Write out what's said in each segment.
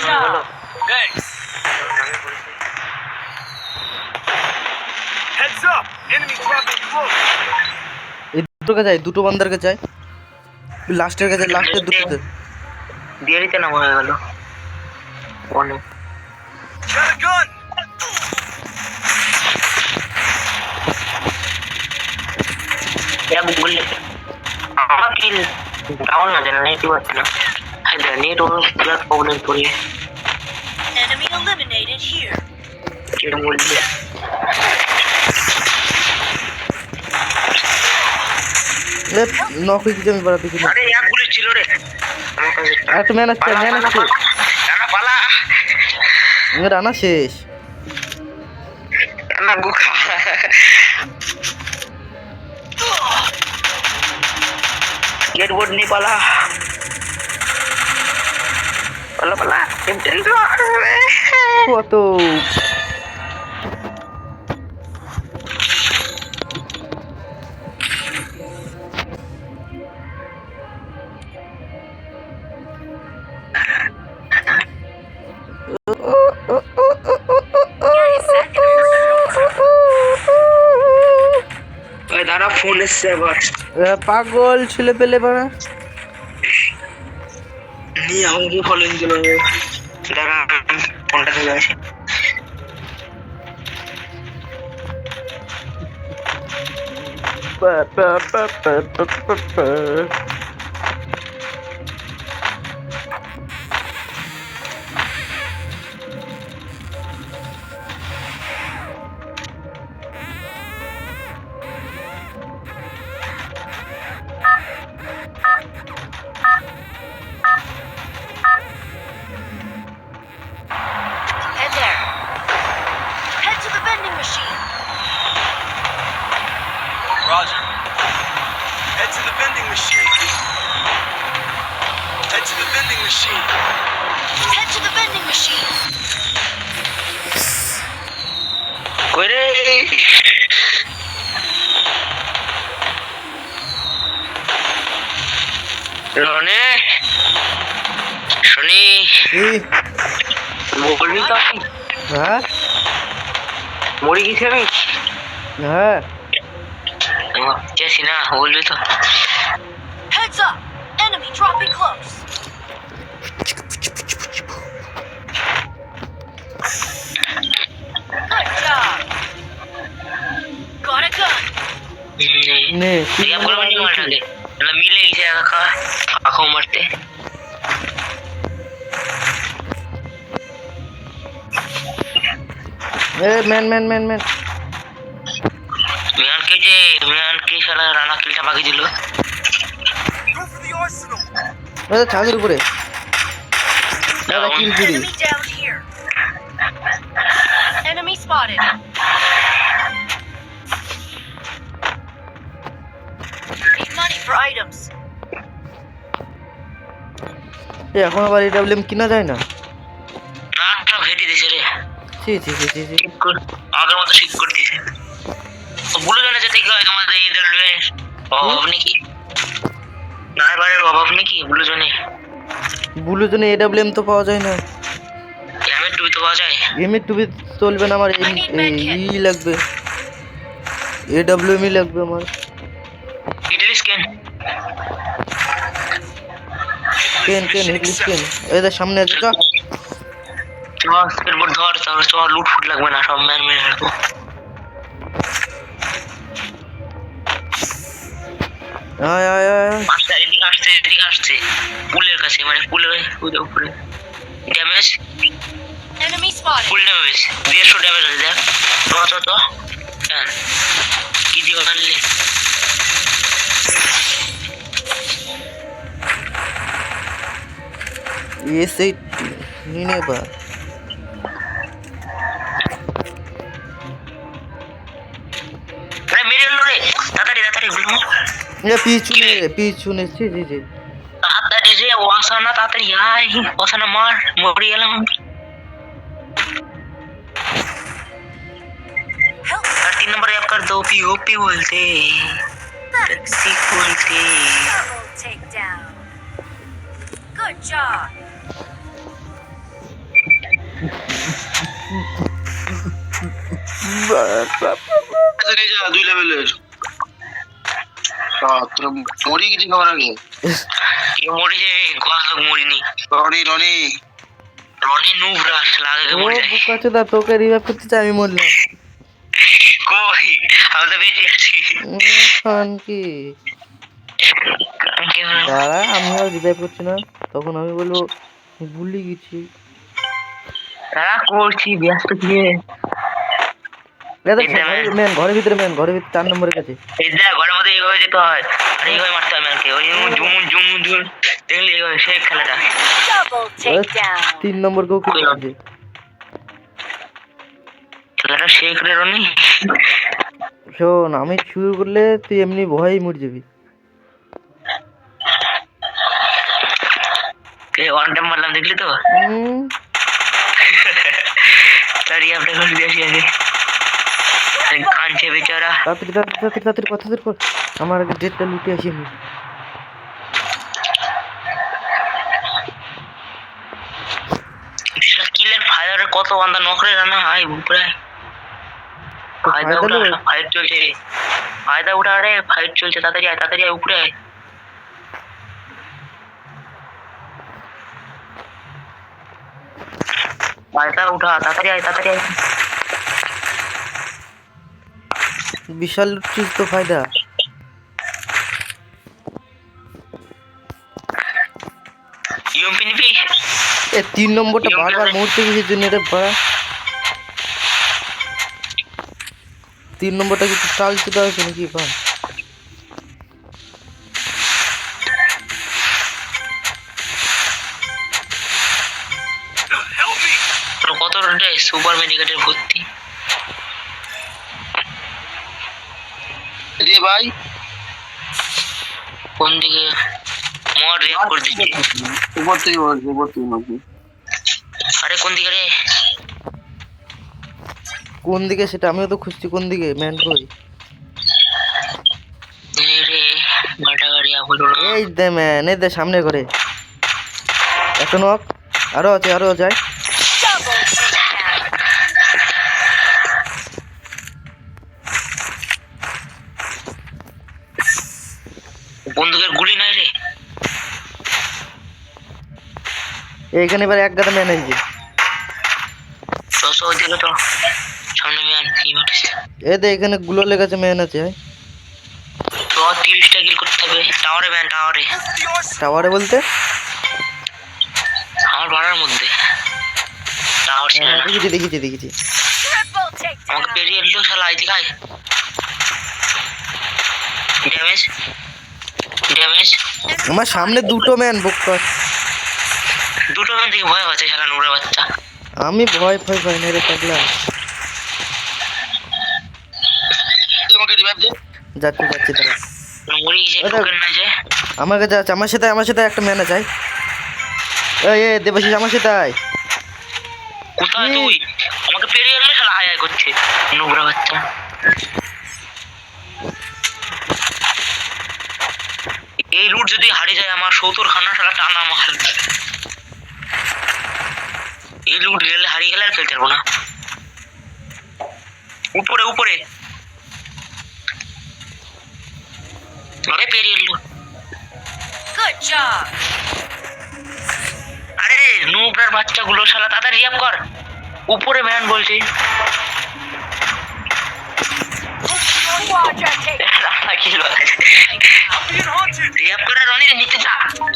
job. Thanks. Heads up! Enemy dropping close. এই দুটোকে যায়, দুটো বান্দারকে যায়, লাস্টের কাছে, লাস্টের দুটোতে। দিয়ে দিতে না মনে গেল অনেক Got a gun! এক বললে আমার কিল ডাউন না জানা নেই পারছে না হাই নেট ওর বিরাট প্রবলেম করি Enemy eliminated here. কি বললে নক হয়ে গেছে, আমি বাড়া পিছনে। আরে এক গুলি ছিল রে আমার কাছে আর একটা ম্যান আসছে, ম্যান আসছে, না পালা রানা শেষ। না গুখা गेट बोर्ड नहीं पाला पाला पाला गेम चल रहा है কত ওই দাঁড়া ফোন এসছে এবার পাগল ছেলে পেলে বাড়া। নিয়ে আমাকে ফলোইং দিল দাঁড়া ফোনটা চলে আসে Head there. Head to the vending machine. Roger. Head to the vending machine. Head to the vending machine. Head to the vending machine. কই রে রনে শুনি এই, বলবি তো আমি হ্যাঁ মরে গেছি আমি হ্যাঁ, চেয়েছি না বলবি তো Heads up. Enemy dropping close. Good job. Got a gun. নে Я বলবো নি মারতে না মিলে গেছে একা আখো মারতে এ ম্যান ম্যান ম্যান ম্যান মিয়ান কে শালা রানা কিলটা বাকি দিল Go for the arsenal. ছাদের উপরে দাদা কিল ফিরি। Enemy down here. Enemy spotted. Need money for items. এখন আবার এডব্লিউএম কিনা যায় না। নাকটা ভেটি দিছে রে ছি ছি ছি ছি ছি। আগের মতো ঠিক করে দিছে বলে জানা যেতে কি হয় তোমাদের এদের অভাব নাকি না এবারে অভাব নাকি বলে জানে বুলু জন্য এডব্লিউএম তো পাওয়া যায় না, আমি টুবি তো পাওয়া যায় এমএ টুবি চলবে না, আমার ই লাগবে, এডব্লিউএমই লাগবে আমার। ইডলি স্ক্যান কেন কেন হিটলিস কেন এদের সামনে আছে তো। তোমার এরপর ধর তোমার লুট ফুট লাগবে না সব ম্যান মেরে রাখবো আয় আয় আয় আসছে এদিকে আসছে পুলের কাছে মানে পুলের উপরে damage Enemy spotted. Full damage 150 damage হয়ে যায় তো হ্যাঁ কি দিয়ে আনলে এসে নিনে বা আরে মেরে লো রে তাড়াতাড়ি গুলো এ পিছনে পিছনে ছি জি জি তাড়াতাড়ি রে ওয়াসানা তাড়াতাড়ি আয় ওয়াসানা মার মরে গেলাম আমি Help. और 3 नंबर ऐप कर दो पीओपी बोलते टैक्सी बोलते Double takedown. Good job. দুই লেভেলের তোরা মরি কিছু খাবার আগে মরিছে কত মরিনি রনি রনি রনি নুবরা লাগে ও মরে যায় বুকাচো দা তোকে রিভাইভ করতে চাই আমি মরলাম কই আমি তো বেঁচে আছি খান কি দাঁড়া আমি আর রিভাইভ করছি না তখন আমি বলবো ভুলে গেছি তারা করছি ব্যস্ত দিয়ে ম্যান ঘরের ভিতরে 4 নম্বরের কাছে এই দেখ ঘরের মধ্যে এইভাবে যেতে হয় আর এইভাবে মারতে হয় ম্যানকে ওই জুমুন জুমুন জুমুন দেখলি এইভাবে সেই খেলাটা Double takedown. 3 নম্বর কেউ কি আছে খেলাটা শেখ রে রনি শোন আমি শুরু করলে তুই এমনি ভয়েই মরে যাবি এই ওয়ান টাইম মারলাম দেখলি তো তারি আপনি করে দিয়েছি আগে কাঁদছে বেচারা তাড়াতাড়ি কথাদের কর আমার আগে ডেটটা লুটে আসি আমি কিলের ফায়ারে কত বান্দা নকরে না আই উপরে ফায়দা উঠা ফাইট চলছে ফায়দা উঠা রে ফাইট চলছে তাড়াতাড়ি আয় উপরে আয় ফায়দা উঠা তাড়াতাড়ি আয় বিশাল লুটছিস তো ফায়দা ইউএমপি নিবি এ 3 নম্বরটা বারবার মরতে গেছিস জন্য রে বড়া 3 নম্বরটা কি চালতে দাও নাকি ভাই কত রে সুপার মেডিকেটের ভর্তি রে ভাই কোন দিকে মোর রেপ করে দিচ্ছি উপর থেকে আরে কোন দিকে রে কোন দিকে সেটা আমিও তো খুঁজছি কোন দিকে ম্যান কই রে মাটা গাড়ি বলো এই দে ম্যান এই দে সামনে করে এখনো আরো যায় Double takedown. বন্দুকের গুলি নাই রে এইখানে এবার এক গাদা ম্যান আসবে তো ওইদিকে তো সামনে ম্যান কি মারছিস এ দে এখানে গুলো লেগেছে ম্যান আছে তো 30টা কিল করতে হবে টাওয়ারে ম্যান টাওয়ারে টাওয়ারে বলতে আমার বাড়ার মধ্যে টাওয়ার ছিল না দেখেছি Triple takedown. আমাকে পেরিয়ে এলো শালা আইতে খায় ড্যামেজ আমার সামনে দুটো ম্যান বুক কর দুটো ম্যান থেকে ভয় পাচ্ছে শালা নুরে বাচ্চা আমি ভয় পাই না রে পাগলা তোমাকে রিভাইভ দে যাচ্ছি দাঁড়া মরি গেছে টোকেন না যে আমার কাছে আছে আমার সাথে একটা ম্যান আছে এই দেবাশিস আমার সাথে আয় কোথায় তুই আমাকে পেরিয়ে এলে শালা হাই করছে নোংরা বাচ্চা এই রুট যদি হারিয়ে যায় আমার 70 খানা শালা টানা মাল এই রুট গেলে হারিয়ে গেলে আর খেলতে পারবো না উপরে আরে পেরিয়ে এলো Good job. আরে নোংরার বাচ্চাগুলো শালা তাড়াতাড়ি রিয়াপ কর উপরে ম্যান বলছি Quadra takedown. রিয়াপ করে রনি নিচে যা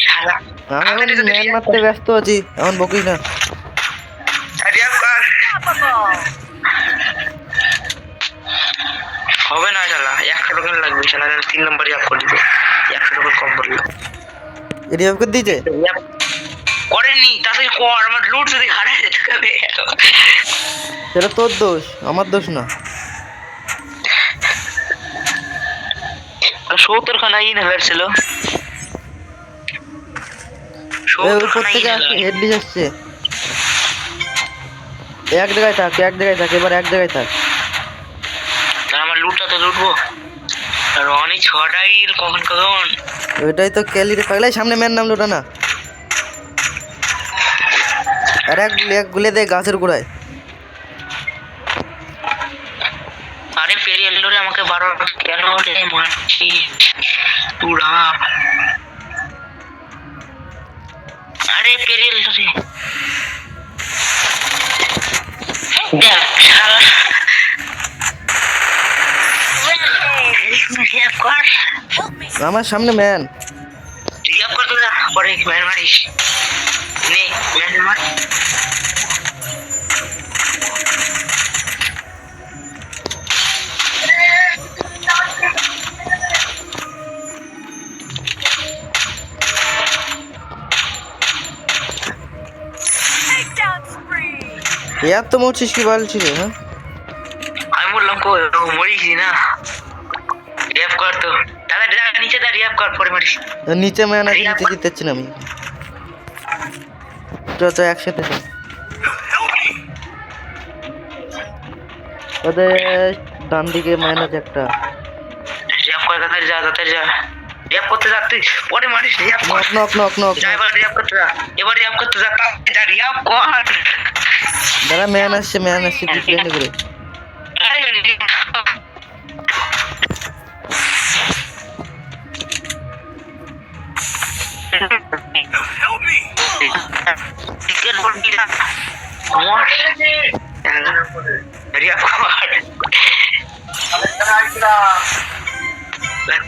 শালা আমি এখন ম্যান মারতে ব্যস্ত আছি এখন বকিস না রিয়াপ কর Unstoppable. হবে না শালা 100 টোকেন লাগবে শালা 3 নম্বর রিয়াপ করে দিতে 100 টোকেন কম পড়লো রিভাইভ করে দিয়েছে রিয়াপ করেনি তাড়াতাড়ি কর আমার লুট যদি হারিয়ে যেতে হবে সেটা তোর দোষ আমার দোষ না 70 খানা ইনহেলার ছিল উপর থেকে হেডলিস আসছে এক জায়গায় থাক এবার এক জায়গায় থাক আমার লুটটা তো লুটবো আর অনেক ছটাই কখন ওইটাই তো ক্যালিরে পাগলাই সামনে ম্যান নামলো ওটা না আর এক গুলে দে গাছের গোড়ায়। আরে পেরিয়ে এলো রে আমাকে 12 কেন রে মারছি পুরা। আরে পেরিয়ে এলো রে দেখ শালা রিয়াপ কর আমার সামনে ম্যান। রিয়াপ কর তোরা পরে ম্যান মারিস নে ম্যান মার। Takedown spree. এত মরছিস কি বলছিস রে? হ্যাঁ আমি বললাম কো মরিস না রিয়াপ কর তো দাদা নিচে দা রিয়াপ কর পরে মারিস। নিচে ম্যান আছে, নিচে জিতে যাচ্ছি না আমি। চল একসাথে চল। ওদের ডান দিকে ম্যান আছে একটা। রিয়াপ কর তাড়াতাড়ি যা রিয়াপ করতে যা তুই পরে মারিস রিয়াপ কর। Knock knock knock knock. যা এবার রিয়াপ করতে যা যা রিয়াপ কর। দাদা ম্যান আসছে ডিফেন্ড করে। Help me! টিকেট বলবি না আমার রিয়াপ কর।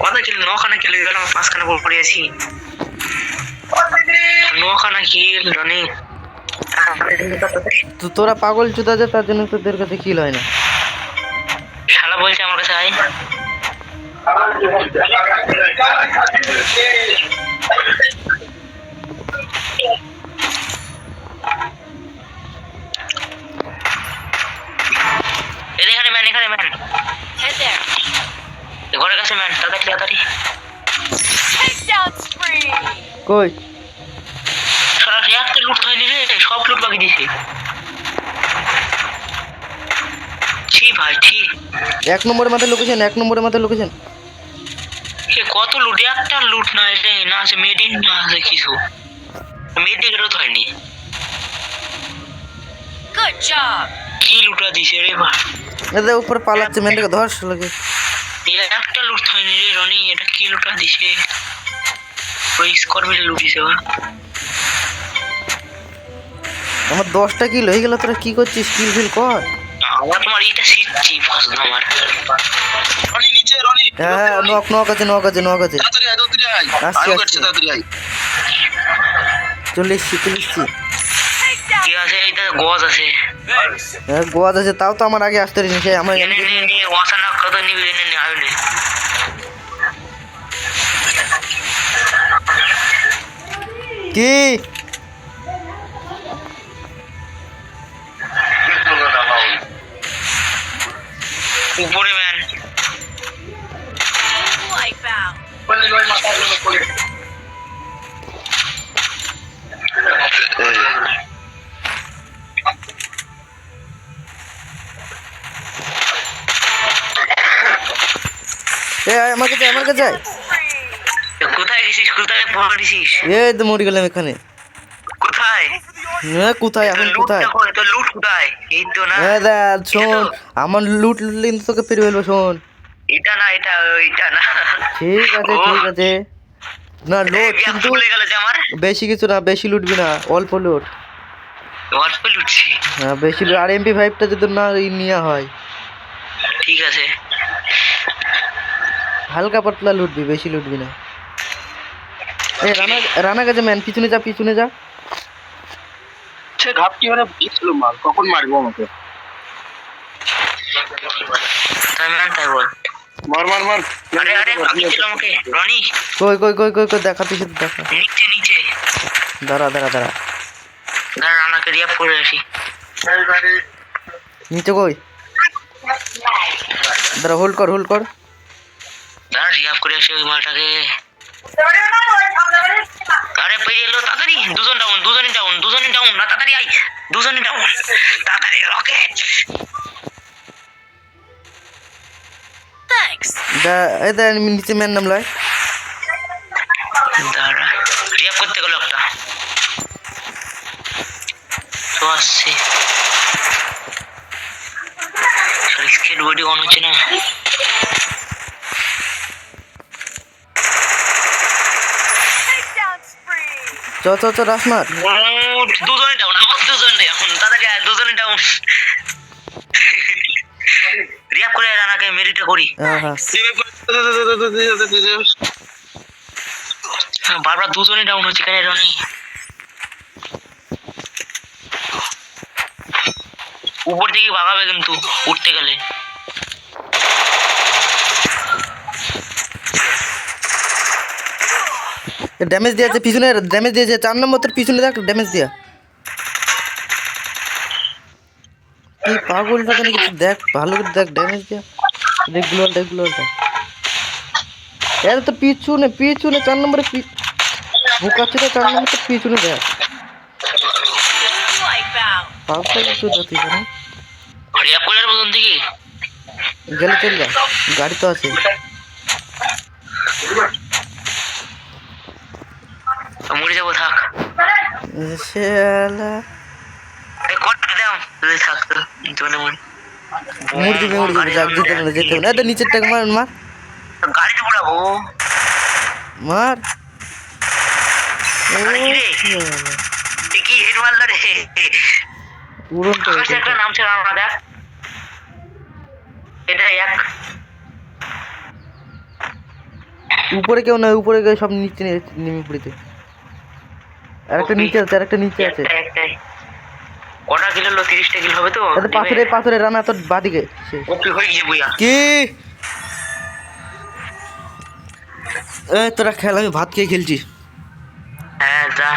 কথা কিল 9খানা কিল হয়ে গেল, 5খানা বল পড়ে আছি। 9খানা কিল রনি। তো তোরা পাগল চুদা যে, তার জন্য তোদের কাছে কিল হয় না। শালা বলছে আমার কাছে আয়। এখানে ম্যান Head there. ঘরের কাছে ম্যান তাড়াতাড়ি। Takedown spree. কই সারা একটা লুট হয়নি রে, সব লুট বাকি দিছে। ছি ভাই ছি, 1 নম্বরের মাথায় লোকেশন। সে কত লুট, একটা লুট না রে, না আছে মেডিন না আছে কিছু, মেডিকেটও তো হয়নি। Good job. কি লুটা দিছে রে ভাই, এদের উপরে পালাচ্ছে, ম্যানটাকে ধর লাগে। একটা লুট হয়নি রে রনি, এটা কি লুটা দিছে? ওই স্কোর মিলে লুটিছে বা। আমার 10টা কিল হয়ে গেল, তোরা কি করছিস? কিল ফিল কর। আমার তোমার এইটা শিখছি ফার্স্ট আমার। রনি নিচে রনি। হ্যাঁ নক আছে। তাড়াতাড়ি আয় আসছি। তাড়াতাড়ি আয়। চলে এসছি। Takedown. কি আছে এইটা গজ আছে। Thanks. হ্যাঁ গোয়াজ আছে, তাও তো আমার আগে আসতে রিনি। আমার এনে ওয়াসানা কত নিবি এনে আইনে। কি উপরে ম্যান Wipeout. আমার কাছে আয়। Spree. কোথায় গেছিস, কোথায় পড়েছিস, এই তো মরে গেলাম এখানে। কোথায় কোথায় এখন কোথায়? তো লুট কোথায়? এই তো না, শোন, আমার লুট কিন্তু তোকে ফিরে ফেলবো। শোন, এটা না, এটা না। ঠিক আছে না লুট, কিন্তু ভুলে গেল যে আমার বেশি কিছু না, বেশি লুটবি না, অল্প লুট। অল্প লুটছি। হ্যাঁ বেশি লুট। আর MP5টা যদি না নেওয়া হয়, ঠিক আছে হালকা পাতলা লুটবি, বেশি লুটবি না। এই রানা গেছে ম্যান, পিছনে যা। সে ঘাপটি মানে বুঝছিল মাল, কখন মারবো আমাকে? তাই বল। মার। আরে বাকিছিল আমাকে রনি। কই দেখা, পিছনে দেখা। নিচে দাঁড়া রানাকে রিয়াপ করে আসি। নিচে কই? দাঁড়া, হোল্ড কর। দাঁড়া রিয়াপ করে আসি ওই মালটাকে। আরে পেয়ে এলো তাড়াতাড়ি, দুজনই ডাউন না, তাড়াতাড়ি আই, দুজনই ডাউন, তাড়াতাড়ি রকেট। Thanks. নিচে ম্যান নামলায়। দাঁড়া রিয়াপ করতে গেল একটা। আসছে স্কেট বডি অন হচ্ছে না Takedown spree. চ চ চ রাসমার দুজনে ডাউন আমার দুজনে ডাউন তাড়াতাড়ি আয় দুজনে ডাউন রিয়াপ করে রানাকে মেরিটে করি হ্যাঁ হ্যাঁ বারবার দুজনে ডাউন হচ্ছে কেন রনি উপর দিকে ভাগাবে কিন্তু উঠতে গেলে ড্যামেজ দিয়েছে পিছনে ড্যামেজ দিয়েছে 4 নম্বর তোর পিছনে দেখ ড্যামেজ দিয়া কি পাগলটা কেন কিছু দেখ ভালো করে দেখ ড্যামেজ দিয়া রেগুলারটা এর তো পিছনে 4 নম্বরে বুকাচ্ছে তো 4 নম্বরে তো পিছনে দেখ Wipeout. পাগল কিছু দিছিস না রিয়াপ করে প্রথম দিকে গেলে চল যা গাড়ি তো আছে মরে যাবো থাক শালা কটা দাও তুই থাক তো জনে মনে মুড়ি যাক যেতে না এটা নিচের টাক মার গাড়ি উড়াবো মার আরে কি রে? কি হেড মারলো রে উড়ন্ত আকাশে একটা নামছে রানা দেখ এটা এক উপরে কেউ না উপরে কেউ সব নিচে নেমে পড়িতে আরেকটা নিচে আছে একটাই কটা কিলো হলো 30টা কিলো হবে তো এটা পাথরে রানা তোর বাদিকে ওকে হয়ে গিয়ে বইয়া কি তোরা খেল আমি ভাত খেয়ে খেলছি হ্যাঁ যা